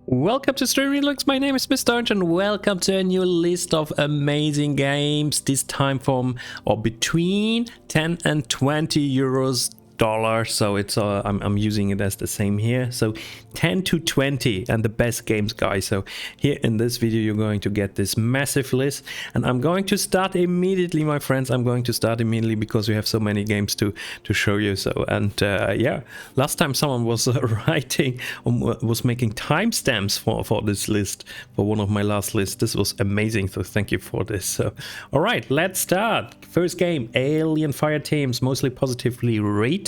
Welcome to Stream Relux, my name is Mr. Orange and welcome to a new list of amazing games, this time from or between 10 and 20 euros dollar, so it's I'm using it as the same here, so 10 to 20 and the best games, guys. So here in this video you're going to get this massive list, and I'm going to start immediately, my friends. I'm going to start immediately because we have so many games to show you. So, and yeah, last time someone was writing was making timestamps for this list, for one of my last lists. This was amazing, so thank you for this. So all right, let's start. First game, Alien Fireteams, mostly positively rated.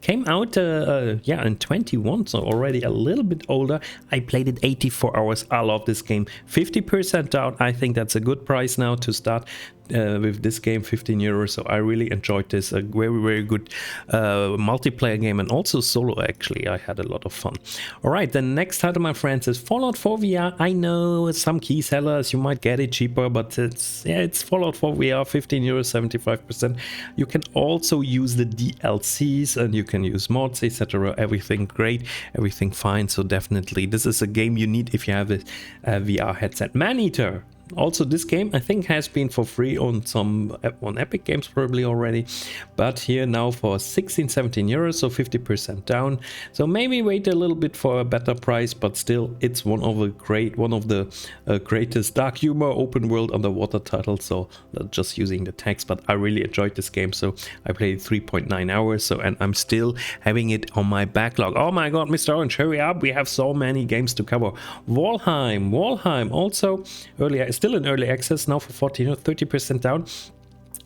Came out yeah, in 21, so already a little bit older. I played it 84 hours. I love this game. 50% down. I think that's a good price now to start with this game, 15 euros. So I really enjoyed this. A very good multiplayer game, and also solo. Actually, I had a lot of fun. All right, the next title, my friends, is Fallout 4 VR. I know some key sellers you might get it cheaper, but it's Fallout 4 VR, 15 euros, 75%. You can also use the DLCs and you can use mods, etc. Everything great, everything fine. So definitely this is a game you need if you have a VR headset. Maneater. Also, this game I think has been for free on Epic Games probably already, but here now for 16-17 euros, so 50% down. So maybe wait a little bit for a better price, but still it's one of the greatest dark humor open world underwater titles. So just using the text, but I really enjoyed this game. So I played 3.9 hours. So, and I'm still having it on my backlog. Oh my god, Mr. Orange, hurry up! We have so many games to cover. Valheim also earlier. Still in early access now for 40 or 30% down.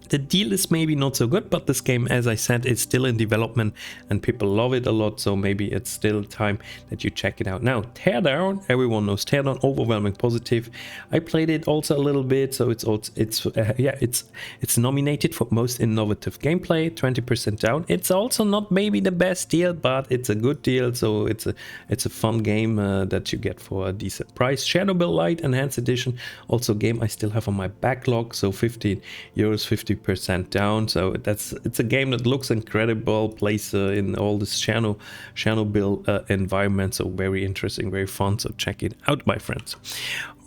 The deal is maybe not so good, but this game, as I said, is still in development and people love it a lot, so maybe it's still time that you check it out. Now, Teardown, everyone knows Teardown, overwhelming positive. I played it also a little bit, so it's nominated for most innovative gameplay, 20% down. It's also not maybe the best deal, but it's a good deal, so it's a fun game that you get for a decent price. Chernobyl Light Enhanced Edition, also game I still have on my backlog, so 15 euros, 50% down. So it's a game that looks incredible, plays in all this Chernobyl environment, so very interesting, very fun. So check it out, my friends.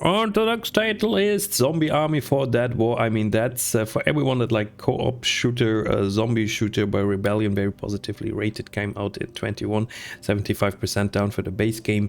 And the next title is Zombie Army for Dead War. I mean, that's for everyone that like co-op shooter, zombie shooter by Rebellion, very positively rated. Came out in 21, 75% down for the base game.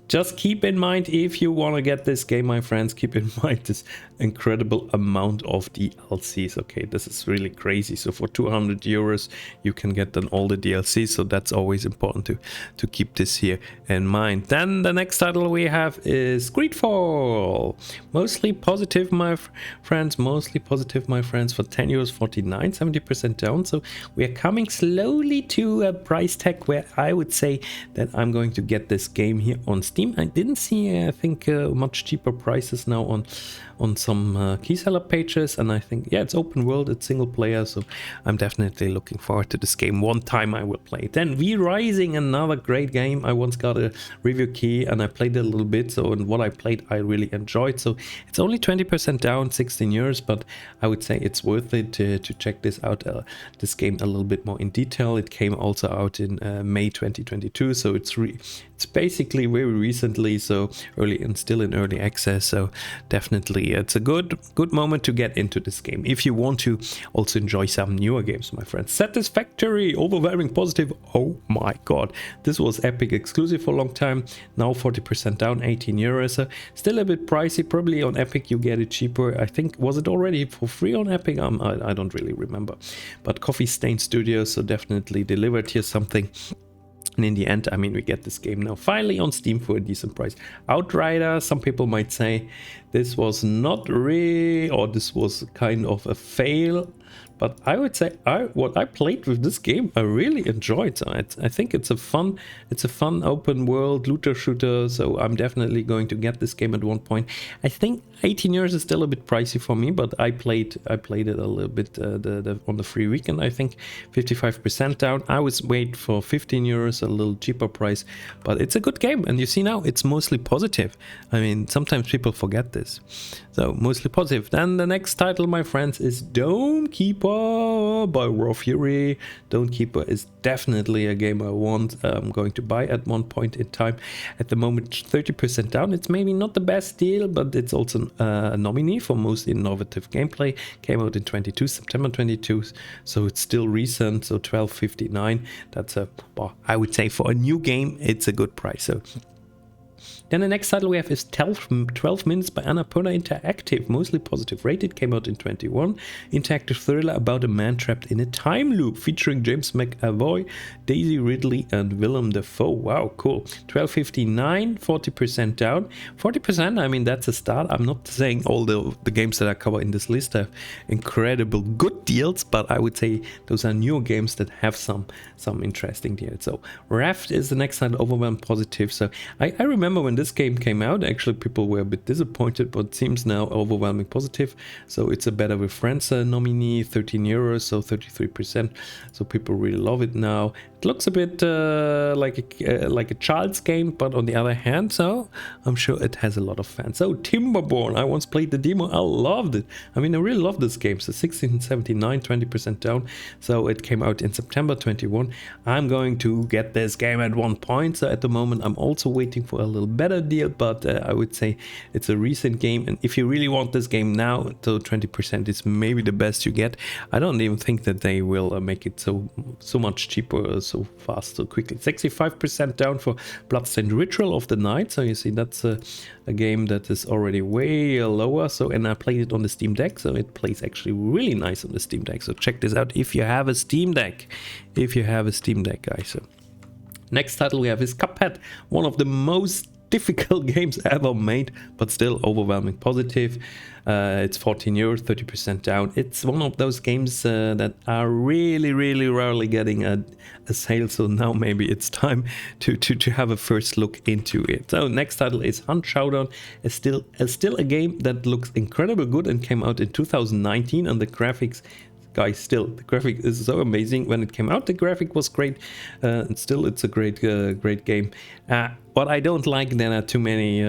Just keep in mind, if you want to get this game, my friends, keep in mind this incredible amount of DLCs. Okay, this is really crazy. So for 200 euros, you can get then all the DLCs. So that's always important to keep this here in mind. Then the next title we have is Greedfall. Mostly positive, my friends. Mostly positive, my friends. For 10 euros, 49, 70% down. So we are coming slowly to a price tag where I would say that I'm going to get this game here on Steam. I didn't see, I think, much cheaper prices now on some key seller pages, and I think, yeah, it's open world, it's single player, so I'm definitely looking forward to this game. One time I will play it. Then V Rising, another great game. I once got a review key and I played it a little bit, so and what I played I really enjoyed. So it's only 20% down, 16 euros, but I would say it's worth it to check this out, this game a little bit more in detail. It came also out in May 2022, so it's basically very recently, so early and still in early access. So definitely it's a good moment to get into this game if you want to also enjoy some newer games, my friends. Satisfactory, overwhelming positive. Oh my god, this was Epic exclusive for a long time. Now 40% down, 18 euros. So still a bit pricey. Probably on Epic you get it cheaper. I think, was it already for free on Epic? I don't really remember, but Coffee Stain Studios, so definitely delivered here something. And in the end, I mean, we get this game now finally on Steam for a decent price. Outrider, some people might say this was not really, or this was kind of a fail. But I would say what I played with this game, I really enjoyed. So I think it's a fun open world looter shooter. So I'm definitely going to get this game at one point. I think 18 euros is still a bit pricey for me, but I played it a little bit on the free weekend. I think 55% down. I was wait for 15 euros, a little cheaper price, but it's a good game. And you see now it's mostly positive. I mean, sometimes people forget this. So mostly positive. Then the next title, my friends, is Dome Keeper Keeper by Raw Fury. Don't Keeper is definitely a game I want. I'm going to buy at one point in time. At the moment, 30% down. It's maybe not the best deal, but it's also a nominee for most innovative gameplay. Came out in September 22, so it's still recent. So 12.59. That's well, I would say for a new game, it's a good price. So. Then the next title we have is 12 Minutes by Annapurna Interactive, mostly positive rated, came out in 21. Interactive thriller about a man trapped in a time loop, featuring James McAvoy, Daisy Ridley and Willem Dafoe. Wow, cool. 12.59, 40% down. 40%, I mean, that's a start. I'm not saying all the games that I cover in this list have incredible good deals, but I would say those are newer games that have some interesting deals. So Raft is the next title, overwhelmed positive. So I remember when this game came out, actually people were a bit disappointed, but it seems now overwhelming positive. So it's a Better with Friends nominee, 13 euros, so 33%. So people really love it now. It looks a bit like a child's game, but on the other hand, so I'm sure it has a lot of fans. So Timberborn, I once played the demo, I loved it. I mean, I really love this game. So 16.79, 20% down. So it came out in September 21. I'm going to get this game at one point. So at the moment, I'm also waiting for a little better deal, but I would say it's a recent game, and if you really want this game now, so 20% is maybe the best you get. I don't even think that they will make it so much cheaper, so fast, so quickly. 65% down for Bloodstained Ritual of the Night. So you see that's a game that is already way lower. So, and I played it on the Steam Deck, so it plays actually really nice on the Steam Deck. So check this out if you have a Steam Deck. If you have a Steam Deck, guys. So next title we have is Cuphead, one of the most difficult games ever made, but still overwhelming positive. It's 14 euros, 30% down. It's one of those games that are really rarely getting a sale, so now maybe it's time to have a first look into it. So next title is Hunt Showdown. It's still a game that looks incredibly good and came out in 2019, and the graphics, guys, still the graphic is so amazing. When it came out, the graphic was great, and still it's a great game. What I don't like, there are too many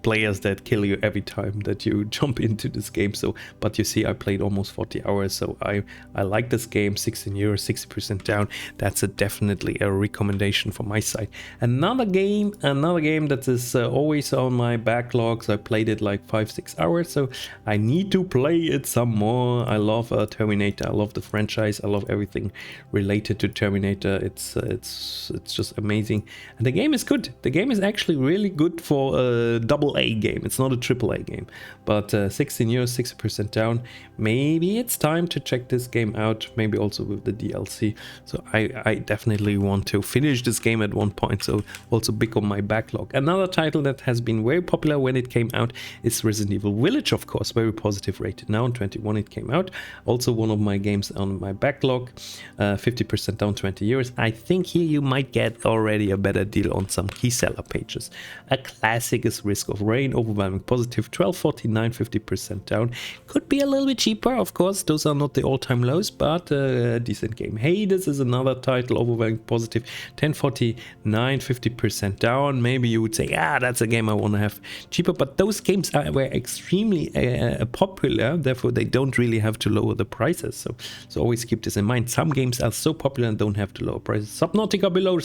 players that kill you every time that you jump into this game. So, but you see, I played almost 40 hours, so I like this game. 16 euros, 60% down. That's definitely a recommendation from my side. Another game that is always on my backlogs. I played it like 5-6 hours, so I need to play it some more. I love Terminator. I love the franchise. I love everything related to Terminator. It's just amazing, and the game is good. The game is actually really good for a AA game. It's not a AAA game, but 16 euros, 60% down. Maybe it's time to check this game out, maybe also with the DLC. So I definitely want to finish this game at one point, so also big on my backlog. Another title that has been very popular when it came out is Resident Evil Village, of course, very positive rated. Now in 21 it came out. Also one of my games on my backlog, 50% down, 20 euros. I think here you might get already a better deal on some key seller pages. A classic is Risk of Rain, overwhelming positive, 12.49, 50% down. Could be a little bit cheaper, of course. Those are not the all-time lows, but a decent game. Hades is another title, overwhelming positive, 10.49, 50% down. Maybe you would say, yeah, that's a game I want to have cheaper, but those games were extremely popular, therefore they don't really have to lower the prices. So always keep this in mind. Some games are so popular and don't have to lower prices. Subnautica below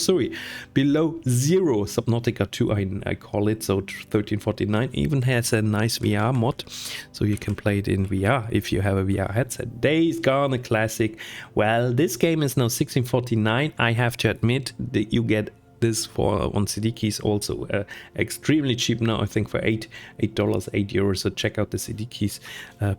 zero. Subnautica 2, I call it. So 13.49 even has a nice VR mod, so you can play it in VR if you have a VR headset. Days Gone, a classic. Well, this game is now 16.49. I have to admit that you get this for on CD keys also extremely cheap now. I think for $8, €8. So check out the CD keys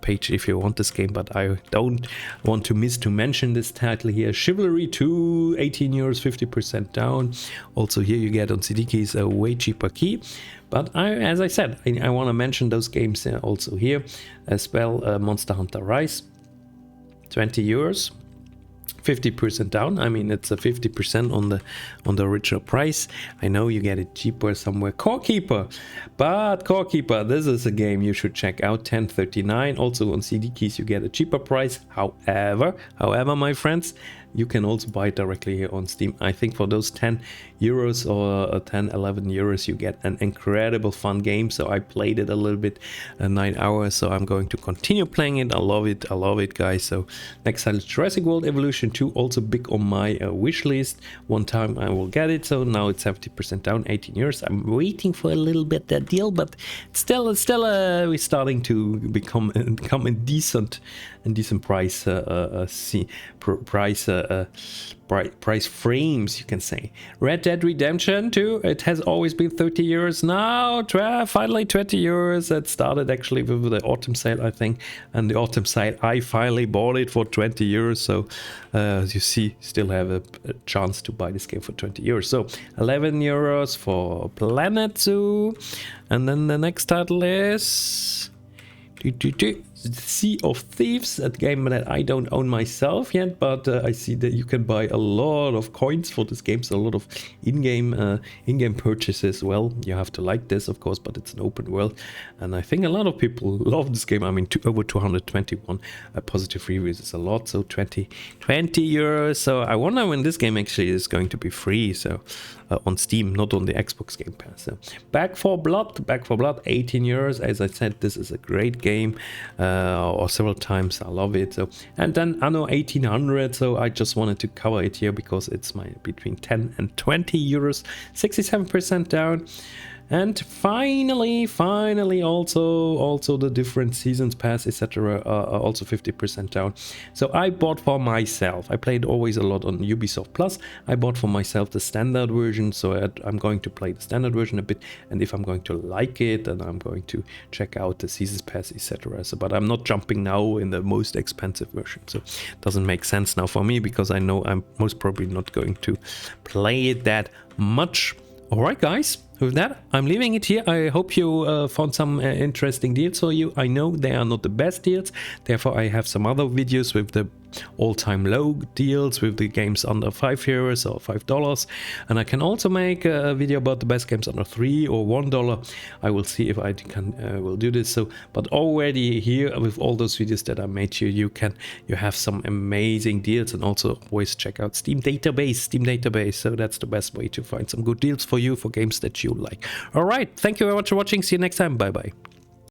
page if you want this game, but I don't want to miss to mention this title here. Chivalry 2, 18 euros, 50% down. Also here you get on CD keys a way cheaper key, but as I said, I want to mention those games also here as well. Monster Hunter Rise, 20 euros, 50% down. I mean, it's a 50% on the original price. I know you get it cheaper somewhere. Core Keeper, this is a game you should check out. 10.39. Also on CD keys you get a cheaper price. However, my friends, you can also buy it directly here on Steam. I think for those 10 euros or 10, 11 euros, you get an incredible fun game. So I played it a little bit, 9 hours. So I'm going to continue playing it. I love it, guys. So next time, Jurassic World Evolution 2, also big on my wish list. One time I will get it. So now it's 70% down, 18 euros. I'm waiting for a little bit that deal, but still we're starting to become a decent price price frames, you can say. Red Dead Redemption 2, it has always been 30 euros. Now finally 20 euros. That started actually with the autumn sale, I think, and the autumn sale I finally bought it for 20 euros. So as you see, still have a chance to buy this game for 20 euros. So 11 euros for Planet Zoo, and then the next title is Sea of Thieves, that game that I don't own myself yet, but I see that you can buy a lot of coins for this game, so a lot of in-game purchases. Well, you have to like this, of course, but it's an open world, and I think a lot of people love this game. I mean, over 221 positive reviews is a lot, so 20 euros. So I wonder when this game actually is going to be free, so on Steam, not on the Xbox Game Pass. So Back 4 Blood, 18 euros. As I said, this is a great game. Or several times. I love it. So, and then Anno 1800. So I just wanted to cover it here because it's between 10 and 20 euros, 67% down. And finally, also the different seasons pass, etc. are also 50% down. So I bought for myself. I played always a lot on Ubisoft Plus. I bought for myself the standard version. So I'm going to play the standard version a bit. And if I'm going to like it, then I'm going to check out the seasons pass, etc. So, but I'm not jumping now in the most expensive version. So it doesn't make sense now for me because I know I'm most probably not going to play it that much. All right, guys. With that, I'm leaving it here. I hope you found some interesting deals for you. I know they are not the best deals. Therefore, I have some other videos with the all-time low deals with the games under 5 euros or $5. And I can also make a video about the best games under $3 or $1. I will see if I can will do this. So, but already here with all those videos that I made here, you have some amazing deals, and also always check out Steam database. So that's the best way to find some good deals for you for games that you like. All right, thank you very much for watching. See you next time. Bye bye.